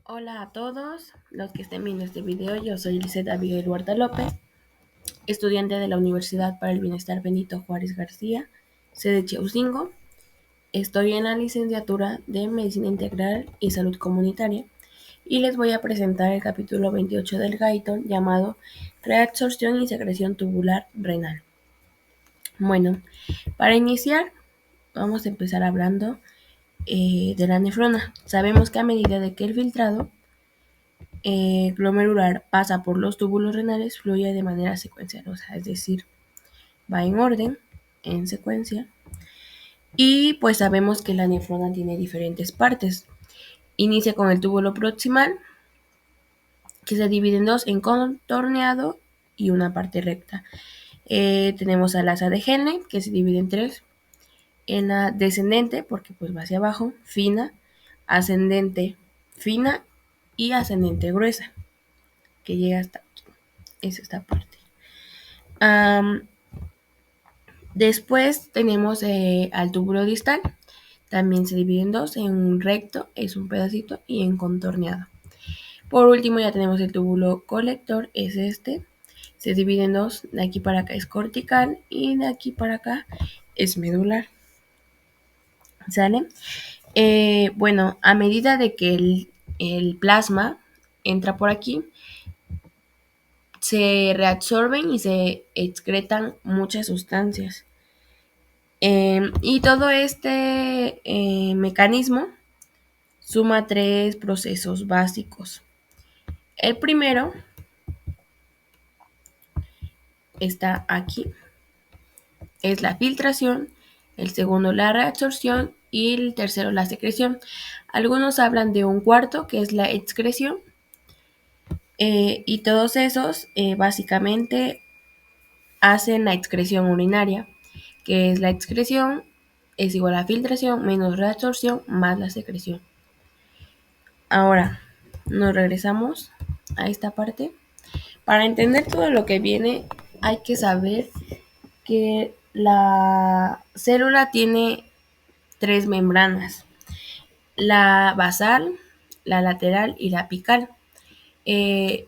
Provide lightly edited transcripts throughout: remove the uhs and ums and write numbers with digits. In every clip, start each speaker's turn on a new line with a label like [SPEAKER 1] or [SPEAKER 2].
[SPEAKER 1] Hola a todos los que estén viendo este video. Yo soy Lisette Abigail Huerta López, estudiante de la Universidad para el Bienestar Benito Juárez García, sede Cheucingo. Estoy en la licenciatura de Medicina Integral y Salud Comunitaria y les voy a presentar el capítulo 28 del Guyton llamado Reabsorción y secreción tubular renal. Bueno, para iniciar vamos a empezar hablando de la nefrona. Sabemos que a medida de que el filtrado glomerular pasa por los túbulos renales, fluye de manera secuencial, o sea, es decir, va en orden, en secuencia. Y pues sabemos que la nefrona tiene diferentes partes. Inicia con el túbulo proximal, que se divide en dos, en contorneado y una parte recta. Tenemos a la asa de Henle, que se divide en tres. En la descendente, porque pues va hacia abajo, fina, ascendente, fina y ascendente gruesa, que llega hasta aquí. Es esta parte. Después tenemos al túbulo distal, también se divide en dos, en un recto, es un pedacito, y en contorneado. Por último ya tenemos el túbulo colector, es este, se divide en dos, de aquí para acá es cortical y de aquí para acá es medular. ¿Sale? Bueno, a medida de que el plasma entra por aquí, se reabsorben y se excretan muchas sustancias. Y todo este mecanismo suma tres procesos básicos. El primero está aquí, es la filtración, el segundo la reabsorción y el tercero la secreción. Algunos hablan de un cuarto, que es la excreción, y todos esos básicamente hacen la excreción urinaria, que es la excreción es igual a filtración menos reabsorción más la secreción. Ahora, nos regresamos a esta parte. Para entender todo lo que viene, hay que saber que la célula tiene tres membranas: la basal, la lateral y la apical. En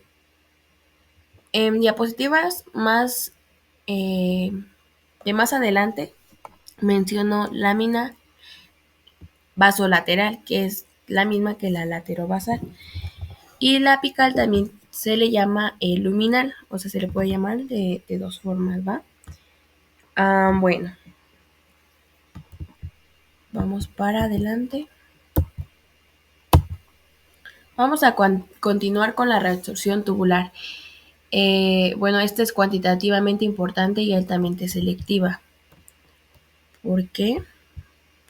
[SPEAKER 1] diapositivas de más adelante menciono lámina basolateral, que es la misma que la laterobasal. Y la apical también se le llama luminal, o sea, se le puede llamar de dos formas, ¿va? Bueno, vamos para adelante. Vamos a continuar con la reabsorción tubular. Bueno, esta es cuantitativamente importante y altamente selectiva. ¿Por qué?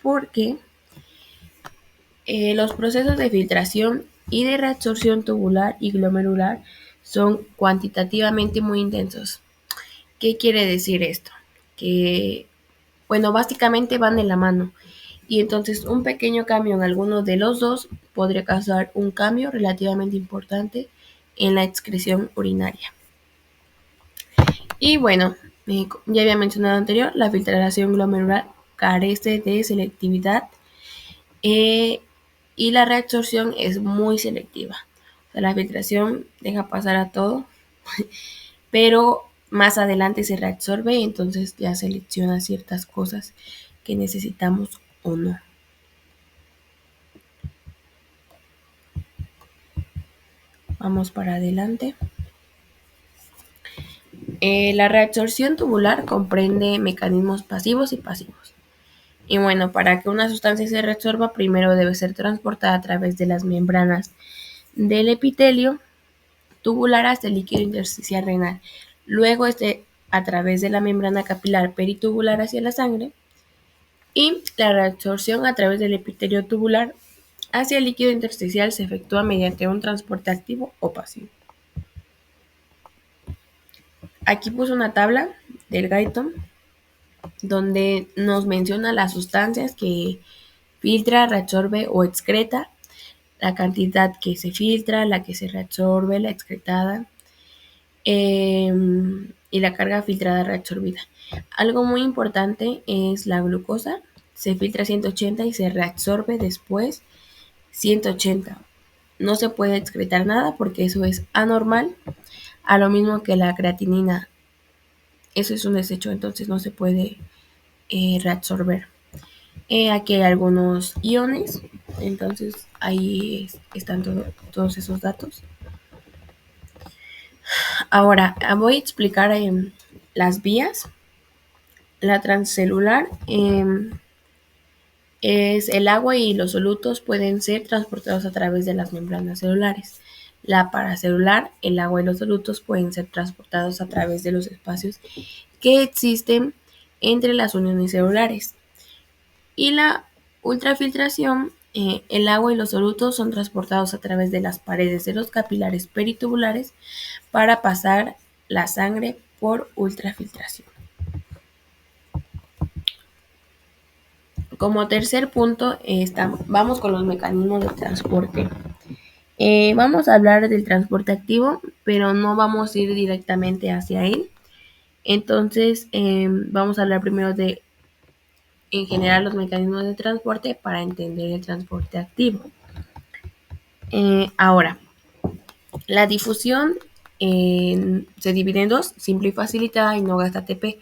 [SPEAKER 1] Porque los procesos de filtración y de reabsorción tubular y glomerular son cuantitativamente muy intensos. ¿Qué quiere decir esto? Que, bueno, básicamente van de la mano. Y entonces un pequeño cambio en alguno de los dos podría causar un cambio relativamente importante en la excreción urinaria. Y bueno, ya había mencionado anterior, la filtración glomerular carece de selectividad y la reabsorción es muy selectiva. O sea, la filtración deja pasar a todo, pero más adelante se reabsorbe y entonces ya selecciona ciertas cosas que necesitamos o no. Vamos para adelante. La reabsorción tubular comprende mecanismos pasivos y pasivos. Y bueno, para que una sustancia se reabsorba, primero debe ser transportada a través de las membranas del epitelio tubular hasta el líquido intersticial renal. Luego a través de la membrana capilar peritubular hacia la sangre. Y la reabsorción a través del epitelio tubular hacia el líquido intersticial se efectúa mediante un transporte activo o pasivo. Aquí puse una tabla del Guyton donde nos menciona las sustancias que filtra, reabsorbe o excreta, la cantidad que se filtra, la que se reabsorbe, la excretada y la carga filtrada reabsorbida. Algo muy importante es la glucosa, se filtra 180 y se reabsorbe después 180. no se puede excretar nada porque eso es anormal, a lo mismo que la creatinina. Eso es un desecho, entonces no se puede reabsorber. Aquí hay algunos iones, entonces ahí están todos esos datos. Ahora voy a explicar las vías. La transcelular es el agua y los solutos pueden ser transportados a través de las membranas celulares. La paracelular, el agua y los solutos pueden ser transportados a través de los espacios que existen entre las uniones celulares. Y la ultrafiltración, el agua y los solutos son transportados a través de las paredes de los capilares peritubulares para pasar la sangre por ultrafiltración. Como tercer punto, vamos con los mecanismos de transporte. Vamos a hablar del transporte activo, pero no vamos a ir directamente hacia él. Entonces, vamos a hablar primero de, en general, los mecanismos de transporte para entender el transporte activo. Ahora, la difusión se divide en dos, simple y facilitada y no gasta ATP.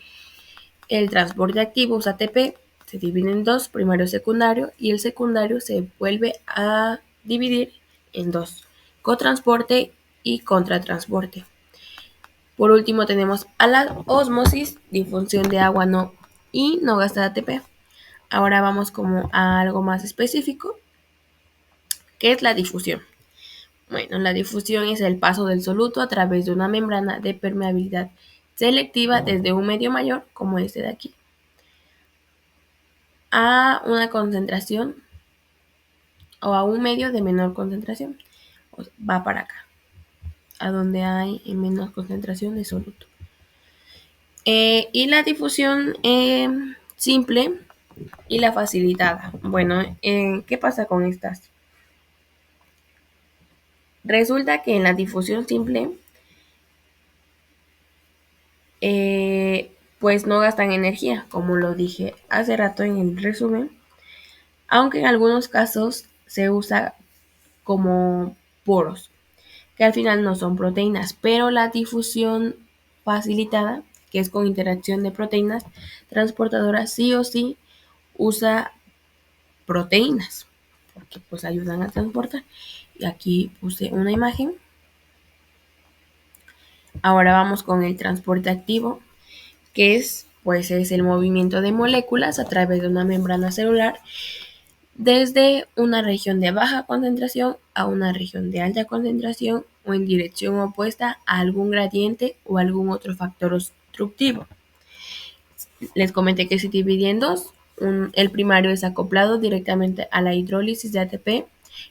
[SPEAKER 1] El transporte activo usa ATP, se divide en dos, primario y secundario, y el secundario se vuelve a dividir en dos, cotransporte y contratransporte. Por último tenemos a la ósmosis, difusión de agua y no gasta ATP. Ahora vamos como a algo más específico, que es la difusión. Bueno, la difusión es el paso del soluto a través de una membrana de permeabilidad selectiva desde un medio mayor, como este de aquí, a una concentración o a un medio de menor concentración. Va para acá, a donde hay menos concentración de soluto. Y la difusión simple y la facilitada. Bueno, ¿qué pasa con estas? Resulta que en la difusión simple, pues no gastan energía, como lo dije hace rato en el resumen, aunque en algunos casos se usa como poros, que al final no son proteínas, pero la difusión facilitada, que es con interacción de proteínas transportadoras, sí o sí usa proteínas, porque pues ayudan a transportar. Y aquí puse una imagen. Ahora vamos con el transporte activo, que es el movimiento de moléculas a través de una membrana celular desde una región de baja concentración a una región de alta concentración o en dirección opuesta a algún gradiente o algún otro factor obstructivo. Les comenté que se divide en dos. El primario es acoplado directamente a la hidrólisis de ATP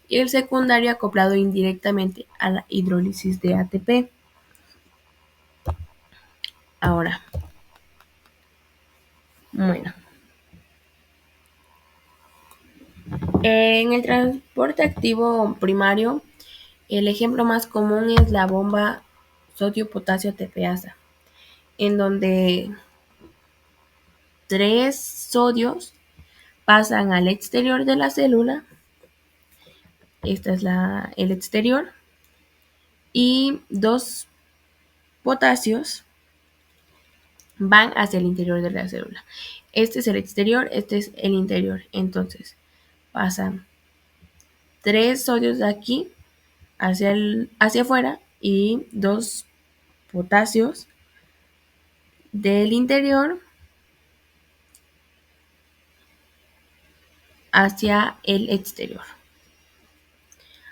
[SPEAKER 1] y el secundario acoplado indirectamente a la hidrólisis de ATP. Ahora, bueno, en el transporte activo primario, el ejemplo más común es la bomba sodio-potasio ATPasa, en donde 3 sodios pasan al exterior de la célula, esta es el exterior, y 2 potasios van hacia el interior de la célula. Este es el exterior, este es el interior. Entonces, pasan 3 sodios de aquí hacia afuera y 2 potasios del interior hacia el exterior.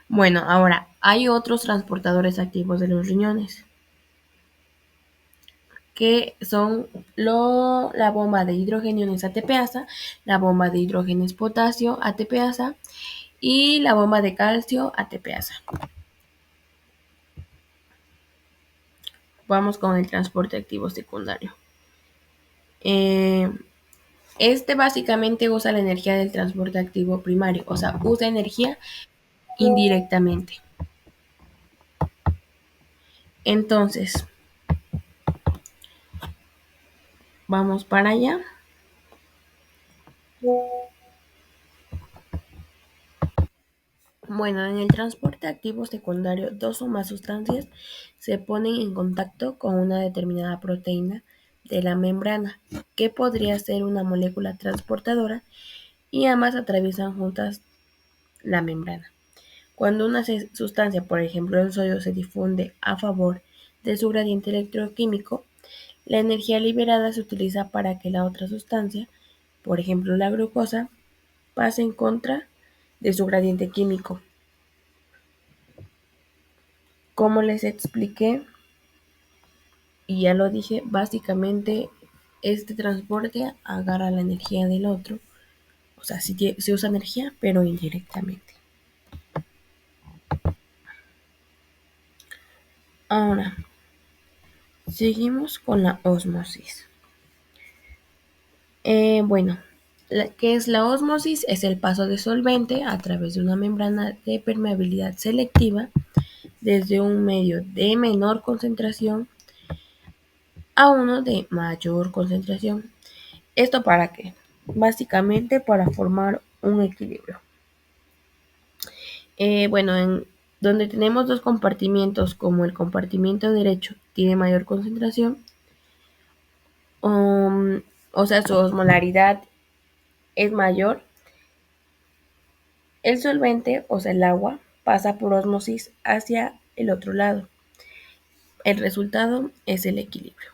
[SPEAKER 1] Bueno, ahora hay otros transportadores activos de los riñones, que son la bomba de hidrogeniones ATPasa, la bomba de hidrógenos potasio ATPasa y la bomba de calcio ATPasa. Vamos con el transporte activo secundario. Este básicamente usa la energía del transporte activo primario, o sea, usa energía indirectamente. Entonces, vamos para allá. Bueno, en el transporte activo secundario, dos o más sustancias se ponen en contacto con una determinada proteína de la membrana, que podría ser una molécula transportadora, y ambas atraviesan juntas la membrana. Cuando una sustancia, por ejemplo el sodio, se difunde a favor de su gradiente electroquímico, la energía liberada se utiliza para que la otra sustancia, por ejemplo la glucosa, pase en contra de su gradiente químico. Como les expliqué y ya lo dije, básicamente este transporte agarra la energía del otro, o sea, se usa energía, pero indirectamente. Ahora, seguimos con la ósmosis. Bueno, ¿qué es la ósmosis? Es el paso de solvente a través de una membrana de permeabilidad selectiva desde un medio de menor concentración a uno de mayor concentración. ¿Esto para qué? Básicamente para formar un equilibrio. Bueno, en donde tenemos dos compartimientos, como el compartimiento derecho tiene mayor concentración, o sea, su osmolaridad es mayor, el solvente, o sea, el agua, pasa por ósmosis hacia el otro lado. El resultado es el equilibrio.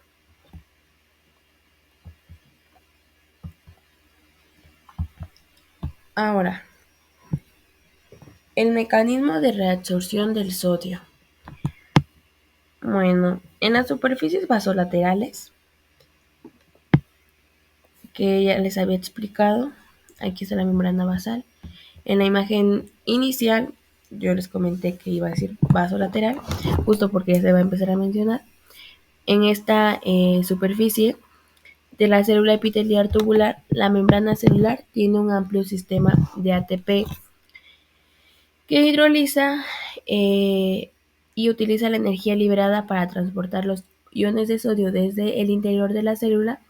[SPEAKER 1] Ahora, el mecanismo de reabsorción del sodio. Bueno, en las superficies vasolaterales, que ya les había explicado, aquí está la membrana basal. En la imagen inicial, yo les comenté que iba a decir vasolateral, justo porque ya se va a empezar a mencionar. En esta superficie de la célula epitelial tubular, la membrana celular tiene un amplio sistema de ATP que hidroliza y utiliza la energía liberada para transportar los iones de sodio desde el interior de la célula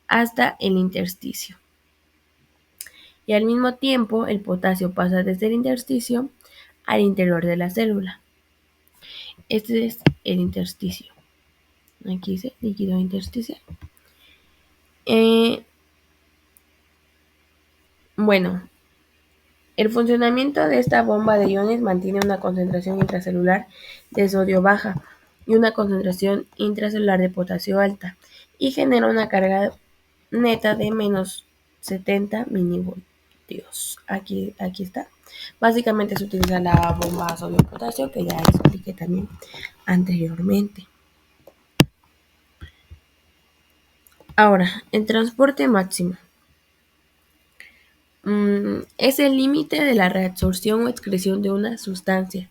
[SPEAKER 1] hasta el intersticio. Y al mismo tiempo, el potasio pasa desde el intersticio al interior de la célula. Este es el intersticio. Aquí dice líquido intersticial. Eh, bueno, el funcionamiento de esta bomba de iones mantiene una concentración intracelular de sodio baja y una concentración intracelular de potasio alta, y genera una carga neta de menos 70 milivoltios. Aquí está. Básicamente se utiliza la bomba sodio-potasio, que ya expliqué también anteriormente. Ahora, el transporte máximo. Es el límite de la reabsorción o excreción de una sustancia.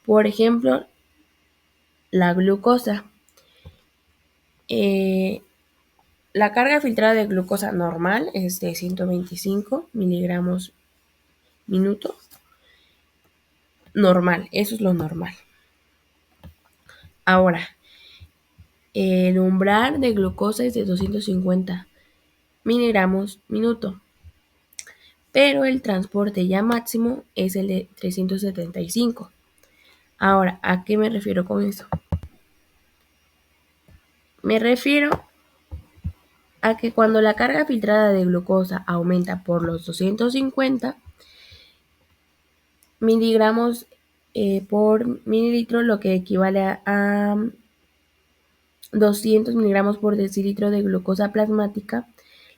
[SPEAKER 1] Por ejemplo, la glucosa. Eh, la carga filtrada de glucosa normal es de 125 miligramos minuto. Normal, eso es lo normal. Ahora, el umbral de glucosa es de 250 miligramos minuto, pero el transporte ya máximo es el de 375. Ahora, ¿a qué me refiero con eso? Me refiero a que cuando la carga filtrada de glucosa aumenta por los 250 miligramos por mililitro, lo que equivale a 200 miligramos por decilitro de glucosa plasmática,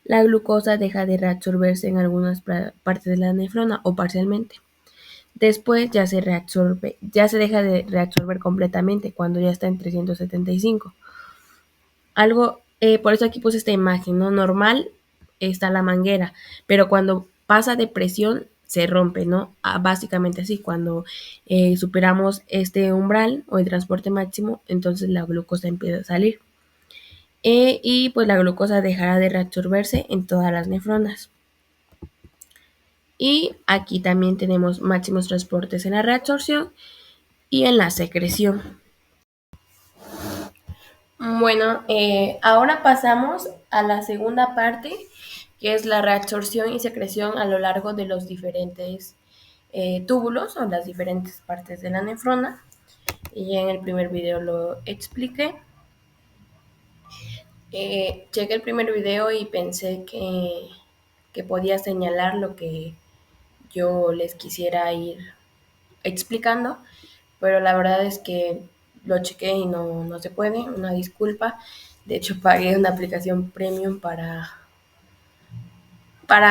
[SPEAKER 1] la glucosa deja de reabsorberse en algunas partes de la nefrona o parcialmente. Después ya se deja de reabsorber completamente cuando ya está en 375. Por eso aquí puse esta imagen, ¿no? Normal está la manguera, pero cuando pasa de presión se rompe, ¿no? Básicamente así, cuando superamos este umbral o el transporte máximo, entonces la glucosa empieza a salir. Y pues la glucosa dejará de reabsorberse en todas las nefronas. Y aquí también tenemos máximos transportes en la reabsorción y en la secreción. Bueno, ahora pasamos a la segunda parte, que es la reabsorción y secreción a lo largo de los diferentes túbulos o las diferentes partes de la nefrona. Y ya en el primer video lo expliqué. Chequé el primer video y pensé que podía señalar lo que yo les quisiera ir explicando, pero la verdad es que lo chequé y no se puede, una disculpa. De hecho, pagué una aplicación premium para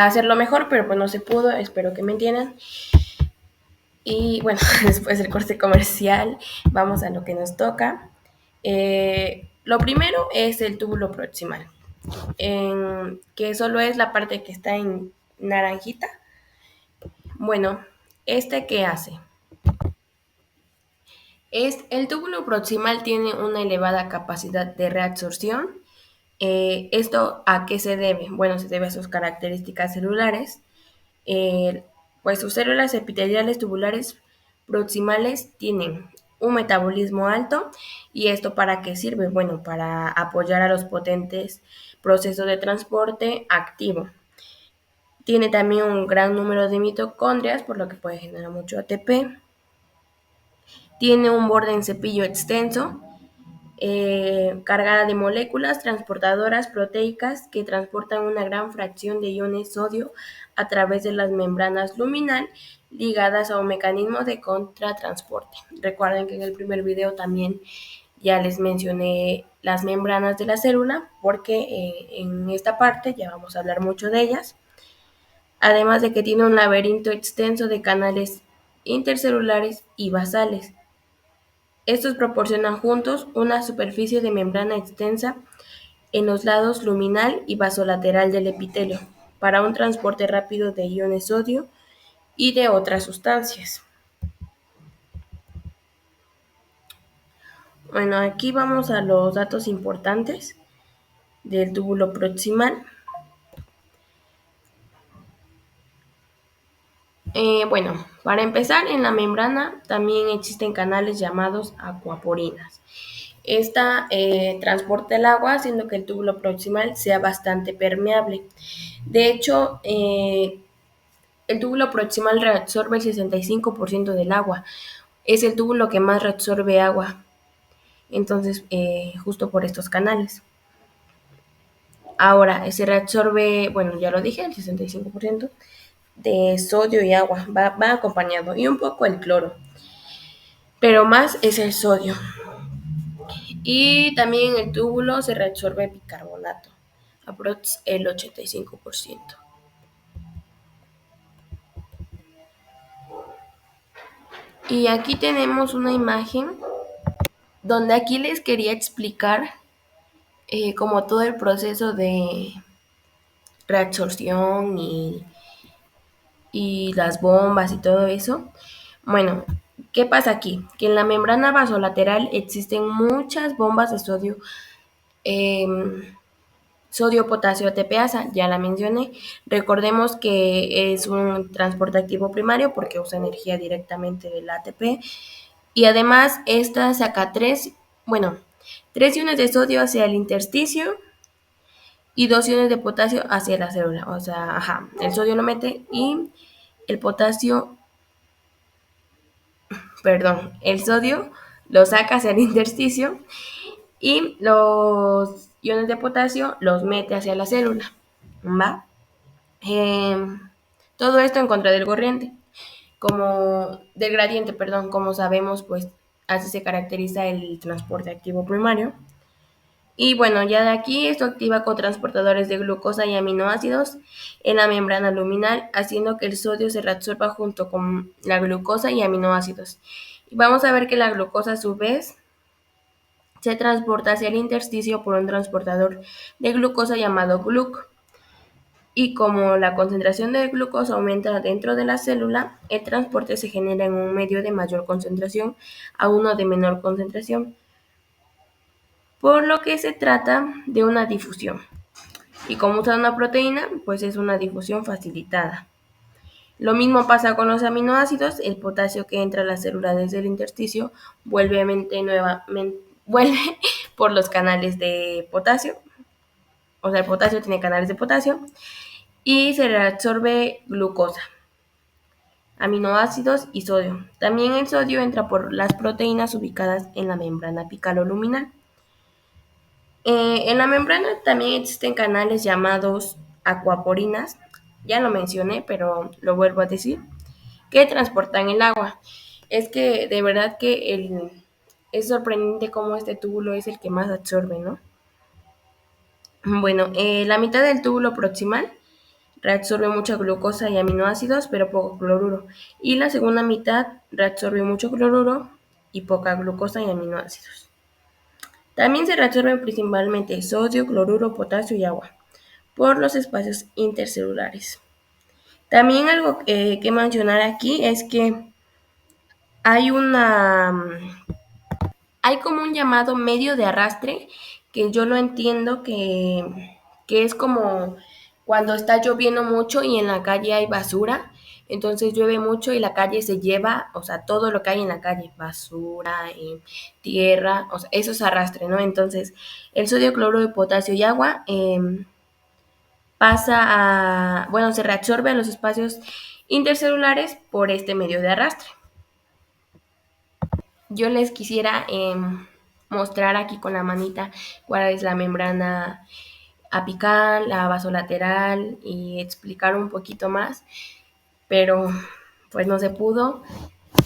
[SPEAKER 1] hacerlo mejor, pero pues no se pudo, espero que me entiendan. Y bueno, después del corte comercial, vamos a lo que nos toca. Lo primero es el túbulo proximal, que solo es la parte que está en naranjita. Bueno, ¿qué hace? El túbulo proximal tiene una elevada capacidad de reabsorción. ¿Esto a qué se debe? Bueno, se debe a sus características celulares. Eh, pues sus células epiteliales tubulares proximales tienen un metabolismo alto. ¿Y esto para qué sirve? Bueno, para apoyar a los potentes procesos de transporte activo. Tiene también un gran número de mitocondrias, por lo que puede generar mucho ATP. Tiene un borde en cepillo extenso, cargada de moléculas transportadoras proteicas que transportan una gran fracción de iones sodio a través de las membranas luminal ligadas a un mecanismo de contratransporte. Recuerden que en el primer video también ya les mencioné las membranas de la célula porque en esta parte ya vamos a hablar mucho de ellas. Además de que tiene un laberinto extenso de canales intercelulares y basales. Estos proporcionan juntos una superficie de membrana extensa en los lados luminal y basolateral del epitelio para un transporte rápido de iones sodio y de otras sustancias. Bueno, aquí vamos a los datos importantes del túbulo proximal. Bueno, para empezar, en la membrana también existen canales llamados acuaporinas. Esta transporta el agua haciendo que el túbulo proximal sea bastante permeable. De hecho, el túbulo proximal reabsorbe el 65% del agua. Es el túbulo que más reabsorbe agua. Entonces, justo por estos canales. Ahora, se reabsorbe, bueno, ya lo dije, el 65% de sodio y agua. Va acompañado. Y un poco el cloro. Pero más es el sodio. Y también en el túbulo se reabsorbe bicarbonato, aprox el 85%. Y aquí tenemos una imagen donde aquí les quería explicar como todo el proceso de reabsorción y las bombas y todo eso. Bueno, ¿qué pasa aquí? Que en la membrana vasolateral existen muchas bombas de sodio. Sodio, potasio, ATPasa, ya la mencioné. Recordemos que es un transporte activo primario porque usa energía directamente del ATP. Y además, esta saca tres iones de sodio hacia el intersticio y 2 iones de potasio hacia la célula. O sea, el sodio lo mete y el potasio, el sodio lo saca hacia el intersticio y los iones de potasio los mete hacia la célula. ¿Va? Todo esto en contra del corriente, del gradiente, como sabemos, pues así se caracteriza el transporte activo primario. Y bueno, ya de aquí esto activa cotransportadores de glucosa y aminoácidos en la membrana luminal, haciendo que el sodio se reabsorba junto con la glucosa y aminoácidos. Y vamos a ver que la glucosa a su vez se transporta hacia el intersticio por un transportador de glucosa llamado GLUC. Y como la concentración de glucosa aumenta dentro de la célula, el transporte se genera en un medio de mayor concentración a uno de menor concentración, por lo que se trata de una difusión. Y como usa una proteína, pues es una difusión facilitada. Lo mismo pasa con los aminoácidos. El potasio que entra a la célula desde el intersticio vuelve por los canales de potasio. O sea, el potasio tiene canales de potasio y se reabsorbe glucosa. aminoácidos y sodio. También el sodio entra por las proteínas ubicadas en la membrana apical o luminal. En la membrana también existen canales llamados acuaporinas, ya lo mencioné, pero lo vuelvo a decir, que transportan el agua. Es que de verdad que es sorprendente cómo este túbulo es el que más absorbe, ¿no? Bueno, la mitad del túbulo proximal reabsorbe mucha glucosa y aminoácidos, pero poco cloruro. Y la segunda mitad reabsorbe mucho cloruro y poca glucosa y aminoácidos. También se reabsorben principalmente sodio, cloruro, potasio y agua por los espacios intercelulares. También algo que mencionar aquí es que hay hay como un llamado medio de arrastre que yo lo entiendo que es como cuando está lloviendo mucho y en la calle hay basura, entonces llueve mucho y la calle se lleva, o sea, todo lo que hay en la calle, basura, tierra, o sea, eso es arrastre, ¿no? Entonces, el sodio, cloruro de potasio y agua bueno, se reabsorbe en los espacios intercelulares por este medio de arrastre. Yo les quisiera mostrar aquí con la manita cuál es la membrana apical, la vasolateral y explicar un poquito más, pero pues no se pudo.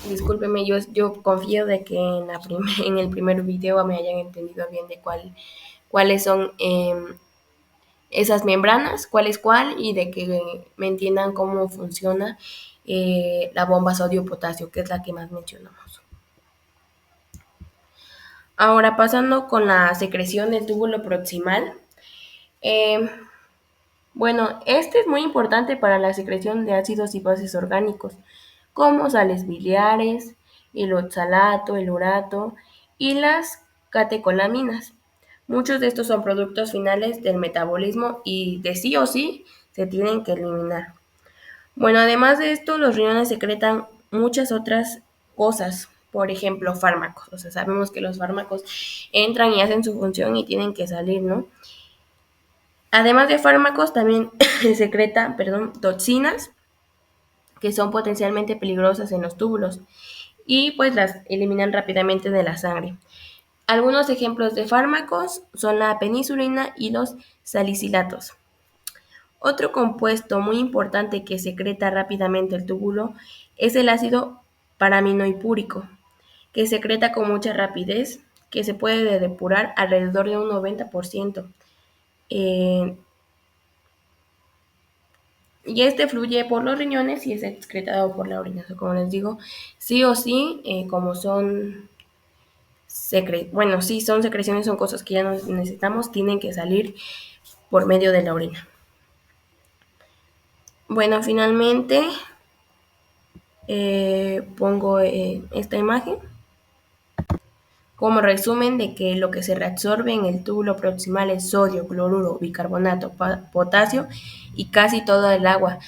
[SPEAKER 1] Discúlpeme, yo confío de que en el primer video me hayan entendido bien de cuáles son esas membranas, cuál es cuál y de que me entiendan cómo funciona la bomba sodio-potasio, que es la que más mencionamos. Ahora pasando con la secreción del túbulo proximal. Eh, bueno, este es muy importante para la secreción de ácidos y bases orgánicos, como sales biliares, el oxalato, el urato y las catecolaminas. Muchos de estos son productos finales del metabolismo y de sí o sí se tienen que eliminar. Bueno, además de esto, los riñones secretan muchas otras cosas, por ejemplo, fármacos. O sea, sabemos que los fármacos entran y hacen su función y tienen que salir, ¿no? Además de fármacos, también secreta, toxinas que son potencialmente peligrosas en los túbulos y pues las eliminan rápidamente de la sangre. Algunos ejemplos de fármacos son la penicilina y los salicilatos. Otro compuesto muy importante que secreta rápidamente el túbulo es el ácido paraminoipúrico, que secreta con mucha rapidez, que se puede depurar alrededor de un 90%. Y este fluye por los riñones y es excretado por la orina. Como les digo, sí o sí, como son sí son secreciones, son cosas que ya no necesitamos, tienen que salir por medio de la orina. Bueno, finalmente pongo esta imagen como resumen de que lo que se reabsorbe en el túbulo proximal es sodio, cloruro, bicarbonato, potasio y casi toda el agua.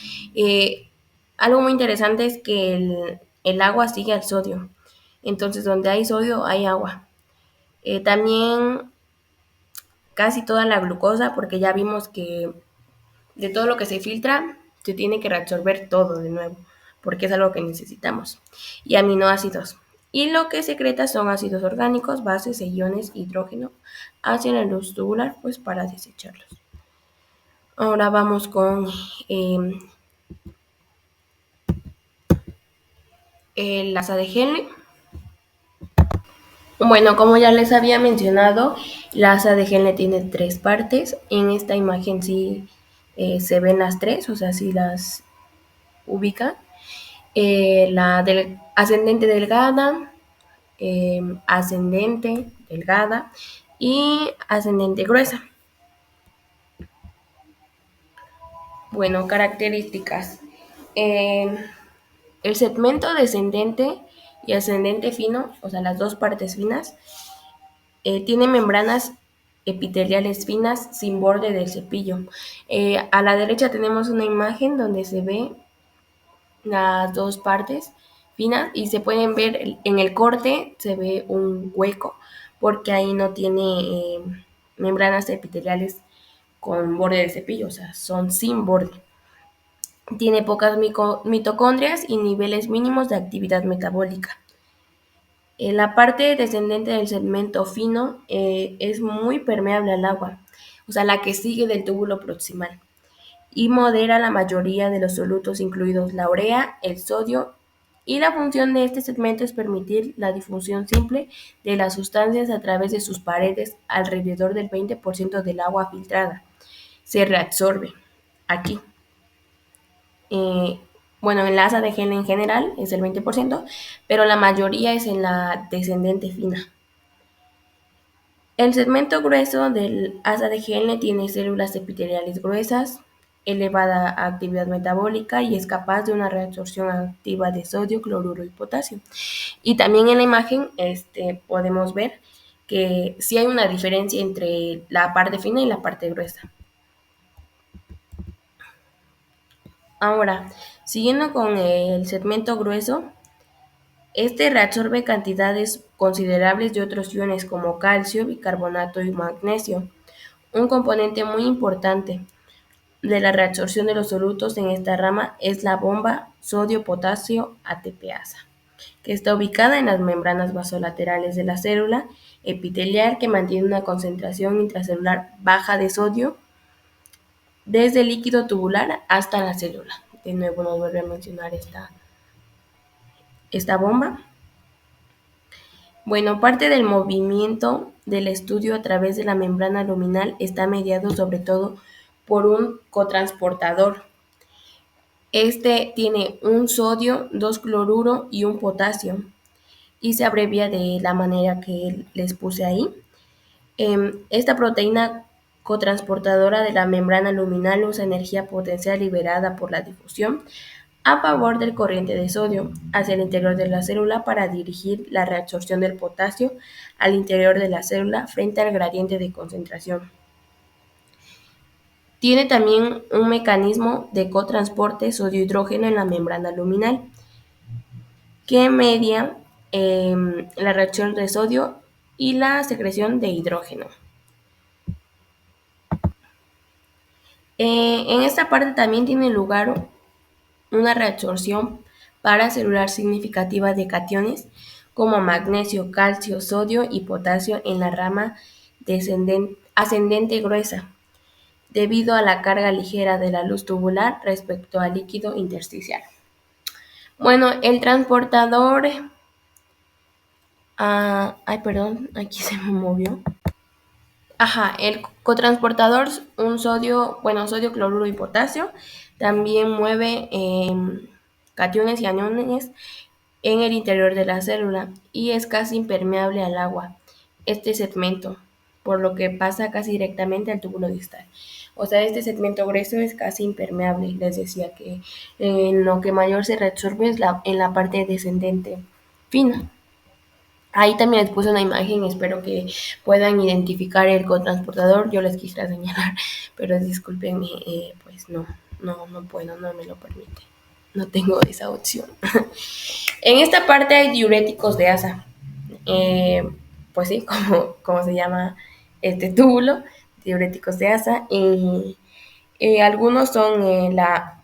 [SPEAKER 1] Algo muy interesante es que el agua sigue al sodio. Entonces, donde hay sodio, hay agua. También casi toda la glucosa, porque ya vimos que de todo lo que se filtra, se tiene que reabsorber todo de nuevo, porque es algo que necesitamos. Y aminoácidos. Y lo que secreta son ácidos orgánicos, bases e iones hidrógeno hacia la luz tubular, pues para desecharlos. Ahora vamos con el asa de Henle. Bueno, como ya les había mencionado, la asa de Henle tiene 3 partes. En esta imagen sí se ven las 3, o sea, sí las ubican. La ascendente delgada, ascendente delgada y ascendente gruesa. Bueno, características. El segmento descendente y ascendente fino, o sea, las dos partes finas, tiene membranas epiteliales finas sin borde del cepillo. A la derecha tenemos una imagen donde se ve las dos partes finas y se pueden ver en el corte, se ve un hueco porque ahí no tiene membranas epiteliales con borde de cepillo, o sea, son sin borde. Tiene pocas mitocondrias y niveles mínimos de actividad metabólica. En la parte descendente del segmento fino es muy permeable al agua, o sea, la que sigue del túbulo proximal, y modera la mayoría de los solutos, incluidos la urea, el sodio, y la función de este segmento es permitir la difusión simple de las sustancias a través de sus paredes. Alrededor del 20% del agua filtrada se reabsorbe aquí. Eh, bueno, en la asa de gel en general es el 20%, pero la mayoría es en la descendente fina. El segmento grueso del asa de Henle tiene células epiteliales gruesas, elevada actividad metabólica y es capaz de una reabsorción activa de sodio, cloruro y potasio. Y también en la imagen podemos ver que sí hay una diferencia entre la parte fina y la parte gruesa. Ahora, siguiendo con el segmento grueso, este reabsorbe cantidades considerables de otros iones como calcio, bicarbonato y magnesio. Un componente muy importante de la reabsorción de los solutos en esta rama es la bomba sodio-potasio ATPasa, que está ubicada en las membranas basolaterales de la célula epitelial, que mantiene una concentración intracelular baja de sodio desde el líquido tubular hasta la célula. De nuevo nos vuelve a mencionar esta bomba. Bueno, parte del movimiento del estudio a través de la membrana luminal está mediado sobre todo por un cotransportador. Este tiene un sodio, dos cloruro y un potasio, y se abrevia de la manera que les puse ahí. Esta proteína cotransportadora de la membrana luminal usa energía potencial liberada por la difusión a favor del corriente de sodio hacia el interior de la célula para dirigir la reabsorción del potasio al interior de la célula frente al gradiente de concentración. Tiene también un mecanismo de cotransporte sodio-hidrógeno en la membrana luminal que media la reacción de sodio y la secreción de hidrógeno. En esta parte también tiene lugar una reabsorción paracelular significativa de cationes como magnesio, calcio, sodio y potasio en la rama ascendente gruesa, debido a la carga ligera de la luz tubular respecto al líquido intersticial. Bueno, el transportador... perdón, aquí se me movió. El cotransportador, sodio, cloruro y potasio, también mueve cationes y aniones en el interior de la célula y es casi impermeable al agua, este segmento, por lo que pasa casi directamente al túbulo distal. O sea, este segmento grueso es casi impermeable. Les decía que en lo que mayor se reabsorbe es en la parte descendente fina. Ahí también les puse una imagen, espero que puedan identificar el cotransportador. Yo les quisiera señalar, pero discúlpenme, pues no puedo, no me lo permite. No tengo esa opción. En esta parte hay diuréticos de asa. Pues sí, como se llama este túbulo, diuréticos de asa. Algunos son la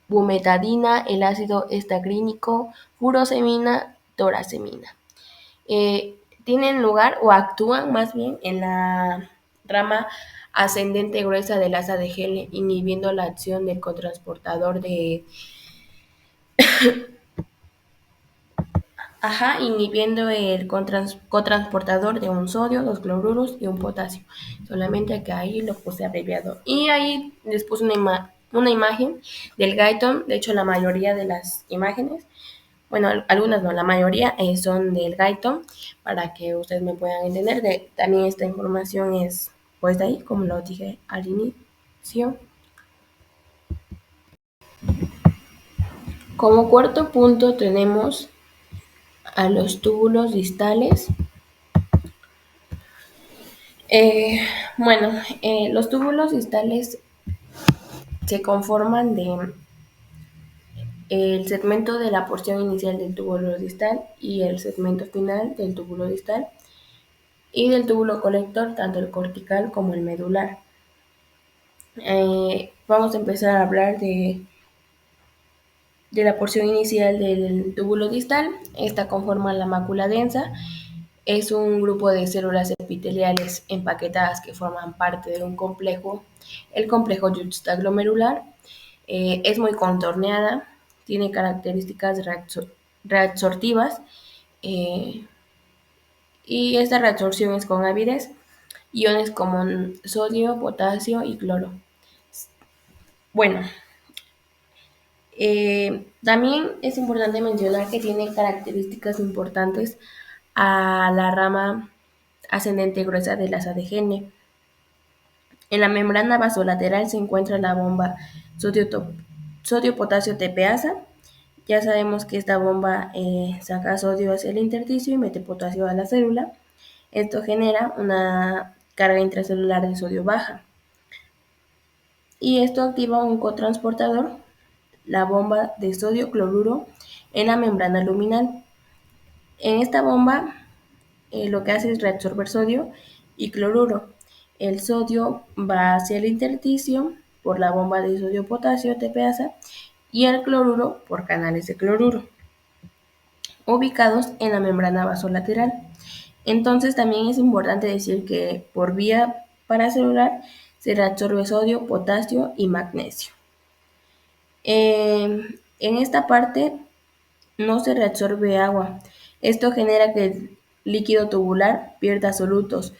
[SPEAKER 1] bumetadina, el ácido estagrínico, furosemina, torasemina. Tienen lugar o actúan más bien en la rama ascendente gruesa del asa de Henle, inhibiendo la acción del cotransportador inhibiendo el cotransportador de un sodio, dos cloruros y un potasio. Solamente que ahí lo puse abreviado. Y ahí les puse una imagen del Guyton. De hecho, la mayoría de las imágenes, bueno, algunas no, la mayoría son del Guyton, para que ustedes me puedan entender. También esta información es pues de ahí, como lo dije al inicio. Como cuarto punto tenemos a los túbulos distales. Los túbulos distales se conforman de el segmento de la porción inicial del túbulo distal y el segmento final del túbulo distal y del túbulo colector, tanto el cortical como el medular. Vamos a empezar a hablar de de la porción inicial del túbulo distal. Esta conforma la mácula densa. Es un grupo de células epiteliales empaquetadas que forman parte de un complejo, el complejo yuxtaglomerular. Es muy contorneada, tiene características reabsortivas eh, y esta reabsorción es con avidez. Iones como sodio, potasio y cloro. Bueno, también es importante mencionar que tiene características importantes a la rama ascendente gruesa de las ADGN. En la membrana vasolateral se encuentra la bomba sodio-potasio TPasa. Ya sabemos que esta bomba saca sodio hacia el intersticio y mete potasio a la célula. Esto genera una carga intracelular de sodio baja. Y esto activa un cotransportador, la bomba de sodio cloruro, en la membrana luminal. En esta bomba lo que hace es reabsorber sodio y cloruro. El sodio va hacia el intersticio por la bomba de sodio-potasio TPasa y el cloruro por canales de cloruro, ubicados en la membrana vasolateral. Entonces también es importante decir que por vía paracelular se reabsorbe sodio, potasio y magnesio. En esta parte no se reabsorbe agua. Esto genera que el líquido tubular pierda solutos,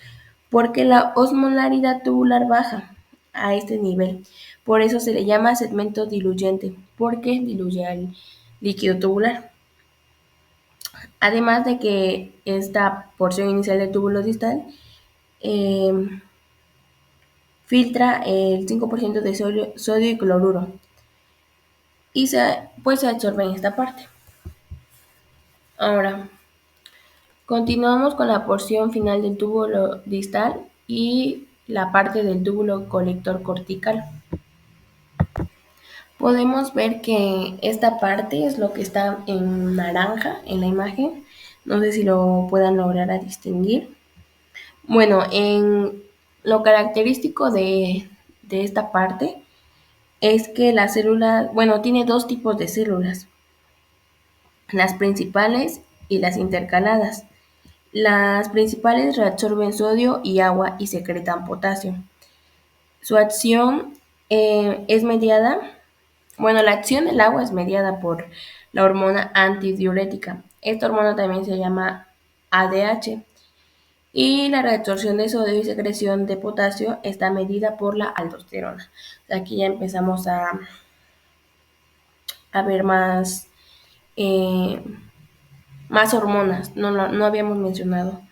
[SPEAKER 1] porque la osmolaridad tubular baja a este nivel. Por eso se le llama segmento diluyente, porque diluye al líquido tubular. Además de que esta porción inicial del túbulo distal eh, filtra el 5% de sodio y cloruro y pues se absorbe en esta parte. Ahora, continuamos con la porción final del túbulo distal y la parte del túbulo colector cortical. Podemos ver que esta parte es lo que está en naranja en la imagen. No sé si lo puedan lograr a distinguir. Bueno, en lo característico de esta parte es que la célula, bueno, tiene dos tipos de células, las principales y las intercaladas. Las principales reabsorben sodio y agua y secretan potasio. Su acción es mediada, bueno, la acción del agua es mediada por la hormona antidiurética. Esta hormona también se llama ADH. Y la reabsorción de sodio y secreción de potasio está medida por la aldosterona. Aquí ya empezamos a ver eh, más hormonas, no habíamos mencionado.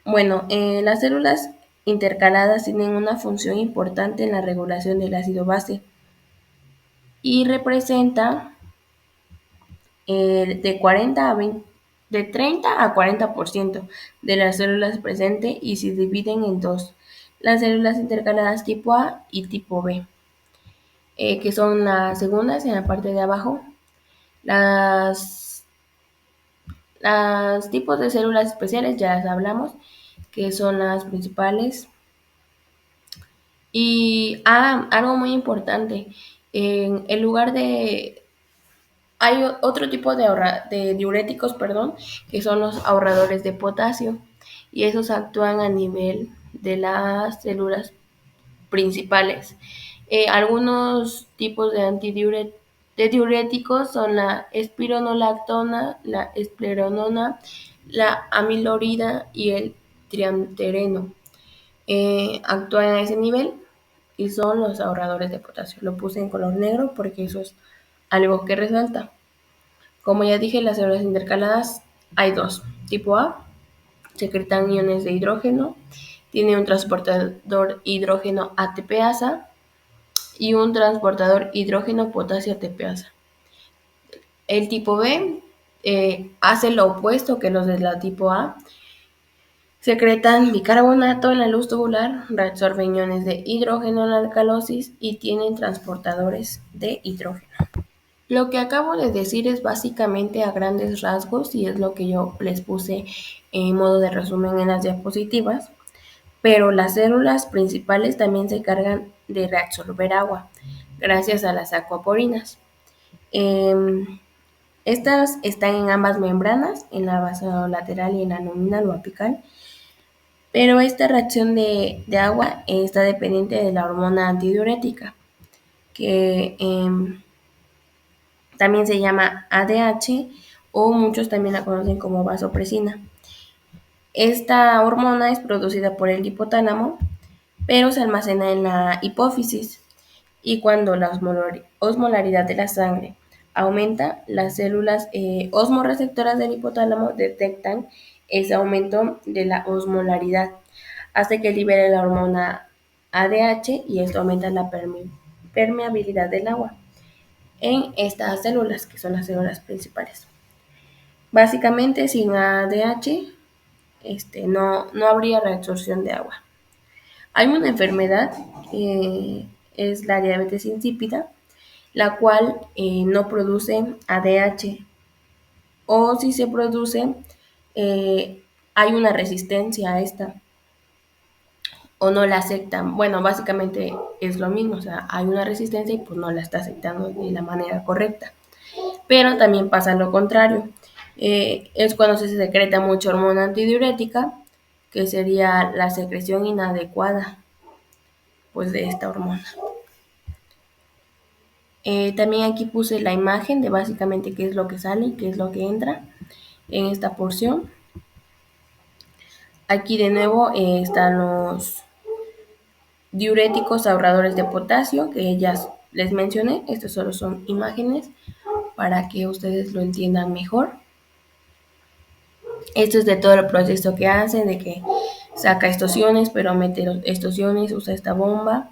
[SPEAKER 1] Bueno, las células intercaladas tienen una función importante en la regulación del ácido base y representa de 30 a 40% de las células presentes y se dividen en dos, las células intercaladas tipo A y tipo B, que son las segundas en la parte de abajo. Las tipos de células especiales ya las hablamos, que son las principales. Y algo muy importante, en el lugar de hay otro tipo de diuréticos, perdón, que son los ahorradores de potasio, y esos actúan a nivel de las células principales. Algunos tipos de diuréticos son la espironolactona, la espleronona, la amilorida y el triamtereno. Actúan a ese nivel y son los ahorradores de potasio. Lo puse en color negro porque eso es algo que resalta. Como ya dije, las células intercaladas hay dos. Tipo A, secretan iones de hidrógeno, tiene un transportador hidrógeno ATPasa y un transportador hidrógeno potasio ATPasa. El tipo B hace lo opuesto que los de la tipo A. Secretan bicarbonato en la luz tubular, reabsorben iones de hidrógeno en la alcalosis y tienen transportadores de hidrógeno. Lo que acabo de decir es básicamente a grandes rasgos y es lo que yo les puse en modo de resumen en las diapositivas, pero las células principales también se encargan de reabsorber agua gracias a las acuaporinas. Em, Estas están en ambas membranas, en la basolateral y en la luminal o apical, pero esta reacción de agua está dependiente de la hormona antidiurética, que también se llama ADH o muchos también la conocen como vasopresina. Esta hormona es producida por el hipotálamo, pero se almacena en la hipófisis y cuando la osmolaridad de la sangre aumenta, las células osmorreceptoras del hipotálamo detectan ese aumento de la osmolaridad, hace que libere la hormona ADH y esto aumenta la permeabilidad del agua en estas células, que son las células principales. Básicamente, sin ADH no habría reabsorción de agua. Hay una enfermedad, es la diabetes insípida, la cual no produce ADH o si se produce, hay una resistencia a esta o no la aceptan. Bueno, básicamente es lo mismo, o sea, hay una resistencia y pues no la está aceptando de la manera correcta. Pero también pasa lo contrario. Es cuando se secreta mucha hormona antidiurética, que sería la secreción inadecuada pues de esta hormona. También aquí puse la imagen de básicamente qué es lo que sale y qué es lo que entra en esta porción. Aquí de nuevo están los diuréticos ahorradores de potasio que ya les mencioné. Estos solo son imágenes para que ustedes lo entiendan mejor. Esto es de todo el proceso que hacen, de que saca estos iones, pero mete estos iones, usa esta bomba.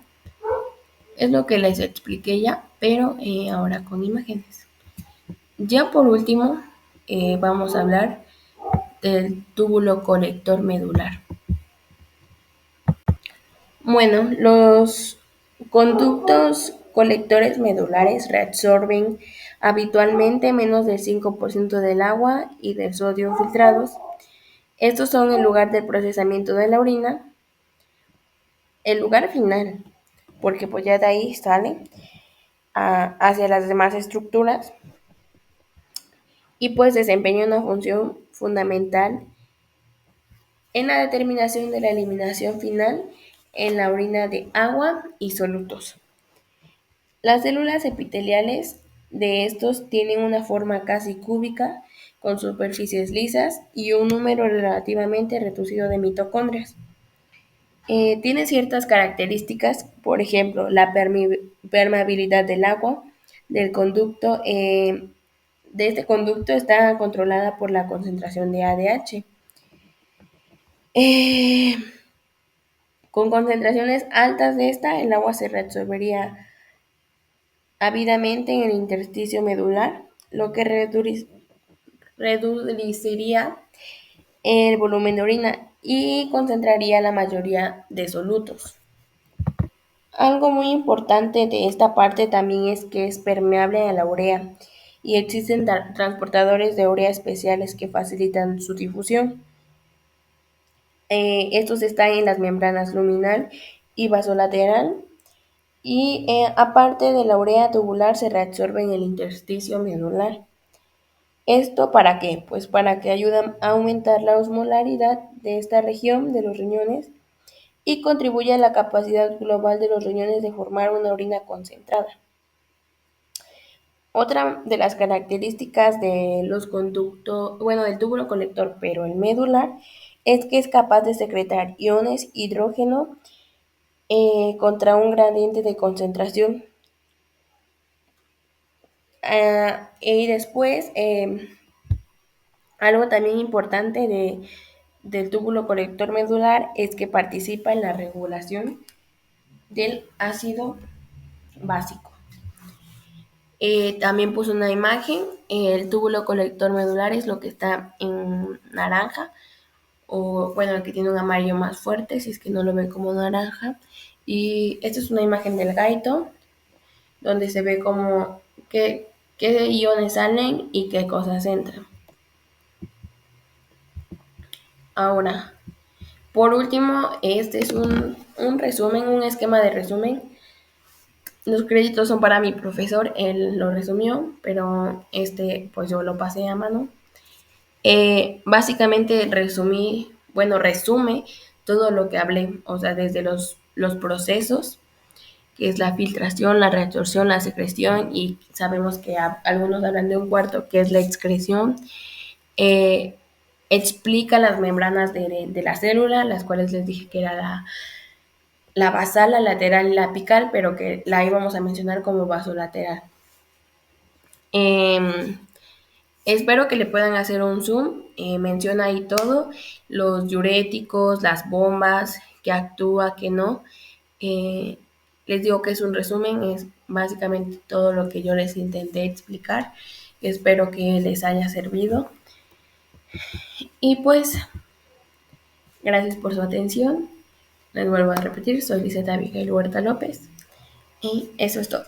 [SPEAKER 1] Es lo que les expliqué ya, pero ahora con imágenes. Ya por último, vamos a hablar del túbulo colector medular. Bueno, los conductos colectores medulares reabsorben habitualmente menos del 5% del agua y del sodio filtrados. Estos son el lugar del procesamiento de la orina, el lugar final, porque pues ya de ahí sale hacia las demás estructuras y pues desempeña una función fundamental en la determinación de la eliminación final en la orina de agua y solutos. Las células epiteliales de estos tienen una forma casi cúbica, con superficies lisas y un número relativamente reducido de mitocondrias. Tiene ciertas características, por ejemplo, la permeabilidad del agua del conducto. De este conducto está controlada por la concentración de ADH. Con concentraciones altas de esta, el agua se reabsorbería ávidamente en el intersticio medular, lo que reduciría el volumen de orina y concentraría la mayoría de solutos. Algo muy importante de esta parte también es que es permeable a la urea y existen transportadores de urea especiales que facilitan su difusión. Estos están en las membranas luminal y vasolateral y aparte de la urea tubular se reabsorbe en el intersticio medular. ¿Esto para qué? Pues para que ayuden a aumentar la osmolaridad de esta región de los riñones y contribuye a la capacidad global de los riñones de formar una orina concentrada. Otra de las características de los conductos, bueno, del túbulo colector, pero el medular, es que es capaz de secretar iones hidrógeno contra un gradiente de concentración. Y después, algo también importante del túbulo colector medular es que participa en la regulación del ácido básico. También puse una imagen, el túbulo colector medular es lo que está en naranja, o bueno, el que tiene un amarillo más fuerte, si es que no lo ven como naranja. Y esta es una imagen del gaito, donde se ve como qué iones salen y qué cosas entran. Ahora, por último, este es un resumen, un esquema de resumen Los créditos son para mi profesor, él lo resumió, pero pues yo lo pasé a mano. Básicamente resume todo lo que hablé, o sea, desde los procesos, que es la filtración, la reabsorción, la secreción, y sabemos que algunos hablan de un cuarto, que es la excreción. Eh, Explica las membranas de la célula, las cuales les dije que era la basal, la lateral y la apical, pero que la íbamos a mencionar como vasolateral. Eh, Espero que le puedan hacer un zoom. Menciona ahí todo, los diuréticos, las bombas, que actúa, que no. Eh, Les digo que es un resumen, es básicamente todo lo que yo les intenté explicar. Espero que les haya servido. Y pues, gracias por su atención. Les vuelvo a repetir, soy Liseta Abigail Huerta López. Y eso es todo.